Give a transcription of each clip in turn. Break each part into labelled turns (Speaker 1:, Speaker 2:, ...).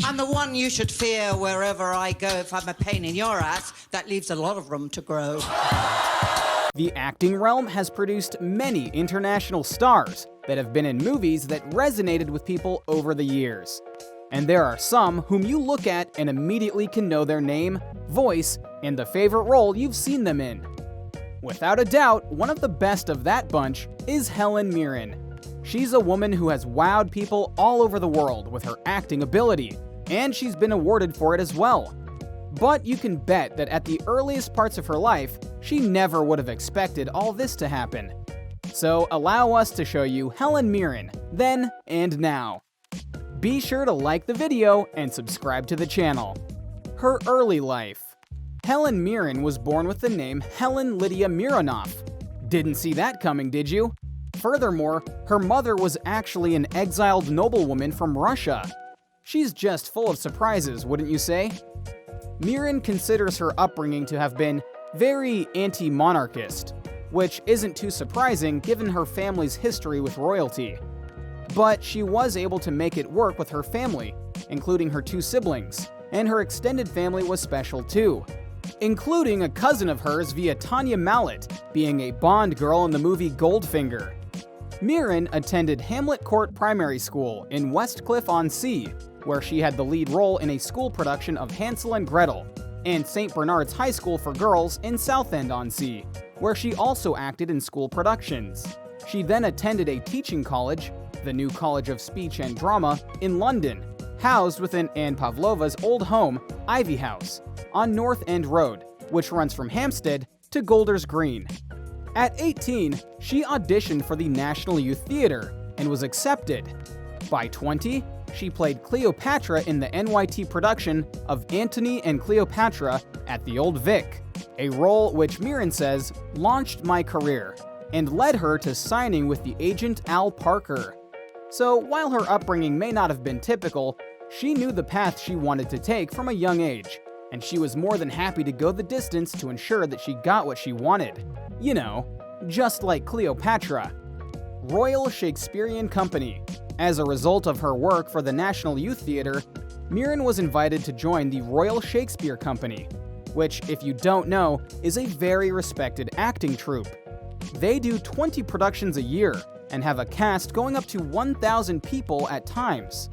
Speaker 1: I'm the one you should fear wherever I go. If I'm a pain in your ass, that leaves a lot of room to grow.
Speaker 2: The acting realm has produced many international stars that have been in movies that resonated with people over the years. And there are some whom you look at and immediately can know their name, voice, and the favorite role you've seen them in. Without a doubt, one of the best of that bunch is Helen Mirren. She's a woman who has wowed people all over the world with her acting ability, and she's been awarded for it as well. But you can bet that at the earliest parts of her life, she never would have expected all this to happen. So allow us to show you Helen Mirren, then and now. Be sure to like the video and subscribe to the channel. Her early life. Helen Mirren was born with the name Helen Lydia Mironoff. Didn't see that coming, did you? Furthermore, her mother was actually an exiled noblewoman from Russia. She's just full of surprises, wouldn't you say? Mirren considers her upbringing to have been very anti-monarchist, which isn't too surprising given her family's history with royalty. But she was able to make it work with her family, including her 2 siblings, and her extended family was special too, including a cousin of hers via Tanya Mallet, being a Bond girl in the movie Goldfinger. Mirren attended Hamlet Court Primary School in Westcliff-on-Sea, where she had the lead role in a school production of Hansel and Gretel, and St. Bernard's High School for Girls in Southend-on-Sea, where she also acted in school productions. She then attended a teaching college, the New College of Speech and Drama, in London, housed within Anne Pavlova's old home, Ivy House, on North End Road, which runs from Hampstead to Golders Green. At 18, she auditioned for the National Youth Theatre and was accepted. By 20, she played Cleopatra in the NYT production of Antony and Cleopatra at the Old Vic, a role which Mirren says launched my career and led her to signing with the agent Al Parker. So while her upbringing may not have been typical, she knew the path she wanted to take from a young age, and she was more than happy to go the distance to ensure that she got what she wanted. You know, just like Cleopatra. Royal Shakespearean Company. As a result of her work for the National Youth Theatre, Mirren was invited to join the Royal Shakespeare Company, which, if you don't know, is a very respected acting troupe. They do 20 productions a year and have a cast going up to 1,000 people at times.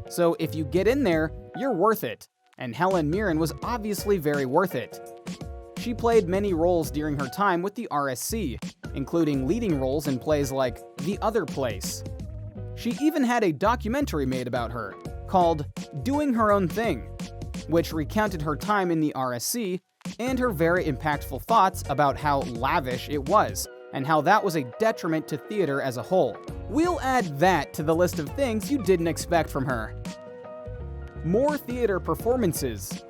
Speaker 2: So if you get in there, you're worth it, and Helen Mirren was obviously very worth it. She played many roles during her time with the RSC, including leading roles in plays like The Other Place. She even had a documentary made about her, called Doing Her Own Thing, which recounted her time in the RSC and her very impactful thoughts about how lavish it was, and how that was a detriment to theater as a whole. We'll add that to the list of things you didn't expect from her. More theater performances.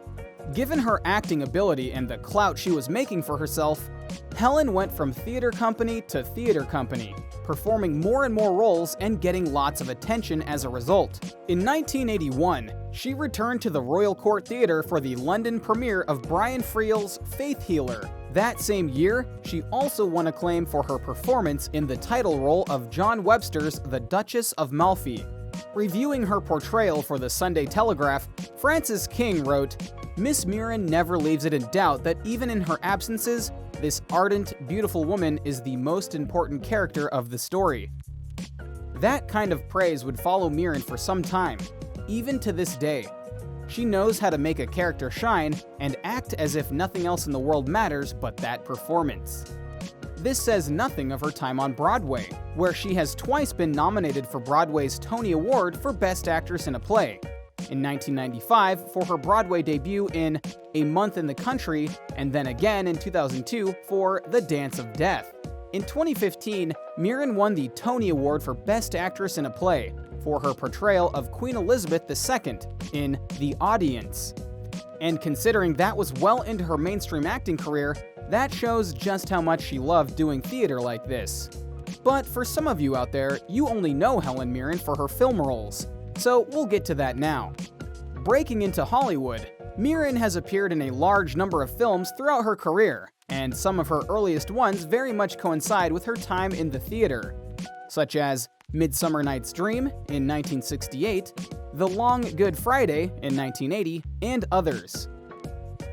Speaker 2: Given her acting ability and the clout she was making for herself, Helen went from theater company to theater company, performing more and more roles and getting lots of attention as a result. In 1981, she returned to the Royal Court Theatre for the London premiere of Brian Friel's Faith Healer. That same year, she also won acclaim for her performance in the title role of John Webster's The Duchess of Malfi. Reviewing her portrayal for the Sunday Telegraph, Francis King wrote, "Miss Mirren never leaves it in doubt that even in her absences, this ardent, beautiful woman is the most important character of the story." That kind of praise would follow Mirren for some time, even to this day. She knows how to make a character shine and act as if nothing else in the world matters but that performance. This says nothing of her time on Broadway, where she has twice been nominated for Broadway's Tony Award for Best Actress in a Play. In 1995 for her Broadway debut in A Month in the Country, and then again in 2002 for The Dance of Death. In 2015, Mirren won the Tony Award for Best Actress in a Play for her portrayal of Queen Elizabeth II in The Audience. And considering that was well into her mainstream acting career, that shows just how much she loved doing theater like this. But for some of you out there, you only know Helen Mirren for her film roles, so we'll get to that now. Breaking into Hollywood, Mirren has appeared in a large number of films throughout her career, and some of her earliest ones very much coincide with her time in the theater, such as Midsummer Night's Dream in 1968, The Long Good Friday in 1980, and others.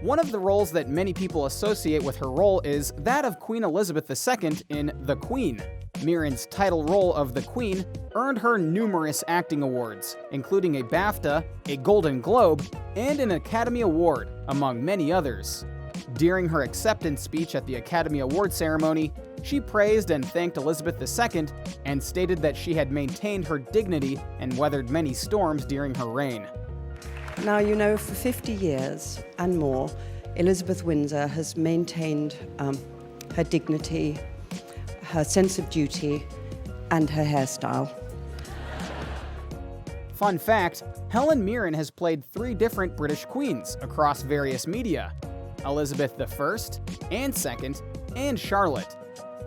Speaker 2: One of the roles that many people associate with her role is that of Queen Elizabeth II in The Queen. Mirren's title role of the Queen earned her numerous acting awards, including a BAFTA, a Golden Globe, and an Academy Award, among many others. During her acceptance speech at the Academy Award ceremony, she praised and thanked Elizabeth II and stated that she had maintained her dignity and weathered many storms during her reign.
Speaker 3: Now, you know, for 50 years and more, Elizabeth Windsor has maintained her dignity, her sense of duty, and her hairstyle.
Speaker 2: Fun fact, Helen Mirren has played 3 different British queens across various media: Elizabeth I and II, and Charlotte.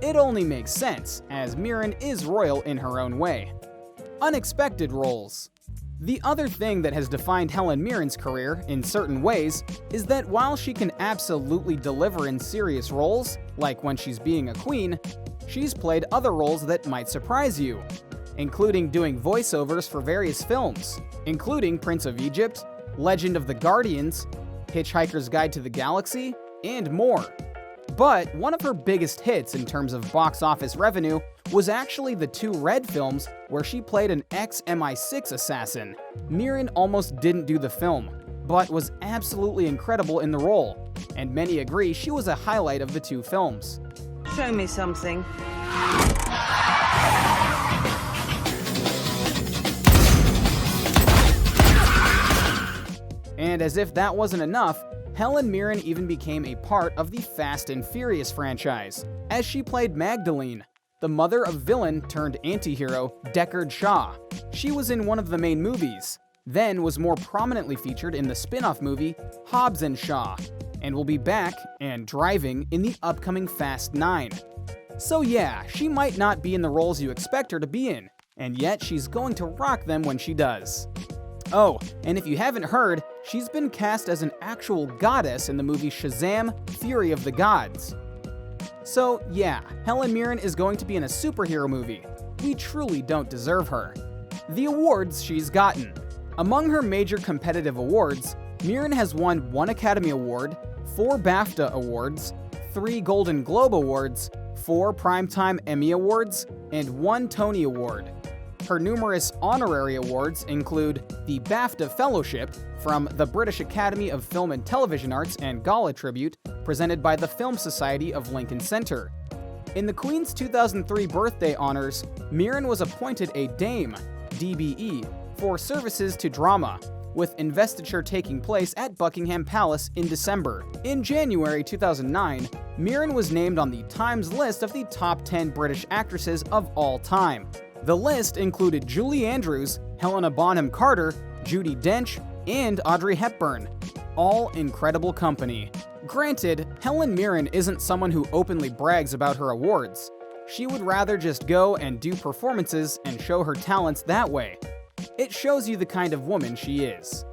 Speaker 2: It only makes sense, as Mirren is royal in her own way. Unexpected roles. The other thing that has defined Helen Mirren's career in certain ways is that while she can absolutely deliver in serious roles, like when she's being a queen, she's played other roles that might surprise you, including doing voiceovers for various films, including Prince of Egypt, Legend of the Guardians, Hitchhiker's Guide to the Galaxy, and more. But one of her biggest hits in terms of box office revenue was actually the 2 Red films where she played an ex-MI6 assassin. Mirren almost didn't do the film, but was absolutely incredible in the role, and many agree she was a highlight of the 2 films.
Speaker 4: Show me something.
Speaker 2: And as if that wasn't enough, Helen Mirren even became a part of the Fast and Furious franchise, as she played Magdalene, the mother of villain turned anti-hero Deckard Shaw. She was in one of the main movies, then was more prominently featured in the spin-off movie Hobbs and Shaw, and will be back and driving in the upcoming Fast 9. So yeah, she might not be in the roles you expect her to be in, and yet she's going to rock them when she does. Oh, and if you haven't heard, she's been cast as an actual goddess in the movie Shazam! Fury of the Gods. So yeah, Helen Mirren is going to be in a superhero movie. We truly don't deserve her. The awards she's gotten. Among her major competitive awards, Mirren has won 1 Academy Award, 4 BAFTA Awards, 3 Golden Globe Awards, 4 Primetime Emmy Awards, and 1 Tony Award. Her numerous honorary awards include the BAFTA Fellowship from the British Academy of Film and Television Arts and Gala Tribute, presented by the Film Society of Lincoln Center. In the Queen's 2003 birthday honors, Mirren was appointed a Dame, DBE, for services to drama, with investiture taking place at Buckingham Palace in December. In January 2009, Mirren was named on the Times list of the top 10 British actresses of all time. The list included Julie Andrews, Helena Bonham Carter, Judi Dench, and Audrey Hepburn. All incredible company. Granted, Helen Mirren isn't someone who openly brags about her awards. She would rather just go and do performances and show her talents that way. It shows you the kind of woman she is.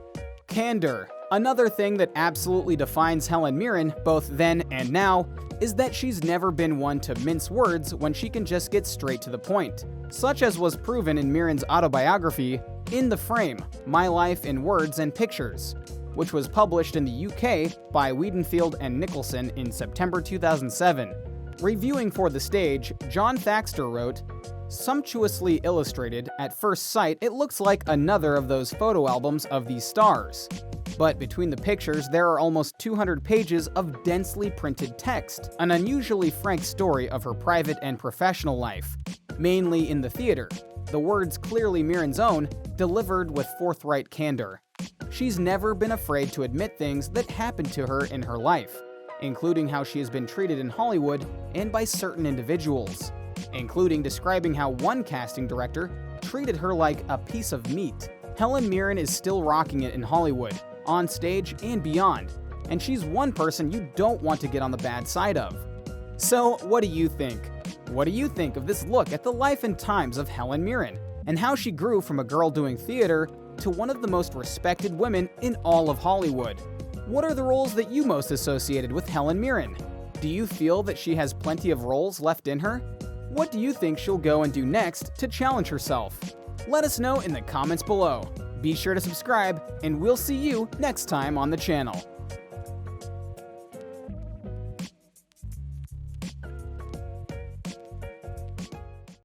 Speaker 2: Candor. Another thing that absolutely defines Helen Mirren, both then and now, is that she's never been one to mince words when she can just get straight to the point, such as was proven in Mirren's autobiography, In the Frame: My Life in Words and Pictures, which was published in the UK by Wiedenfield and Nicholson in September 2007. Reviewing for the stage, John Thaxter wrote, "Sumptuously illustrated, at first sight it looks like another of those photo albums of these stars. But between the pictures, there are almost 200 pages of densely printed text, an unusually frank story of her private and professional life, mainly in the theater. The words clearly Mirren's own, delivered with forthright candor. She's never been afraid to admit things that happened to her in her life, including how she has been treated in Hollywood and by certain individuals, including describing how one casting director treated her like a piece of meat. Helen Mirren is still rocking it in Hollywood, on stage and beyond, and she's one person you don't want to get on the bad side of. So what do you think? What do you think of this look at the life and times of Helen Mirren, and how she grew from a girl doing theater to one of the most respected women in all of Hollywood? What are the roles that you most associated with Helen Mirren? Do you feel that she has plenty of roles left in her? What do you think she'll go and do next to challenge herself? Let us know in the comments below. Be sure to subscribe, and we'll see you next time on the channel.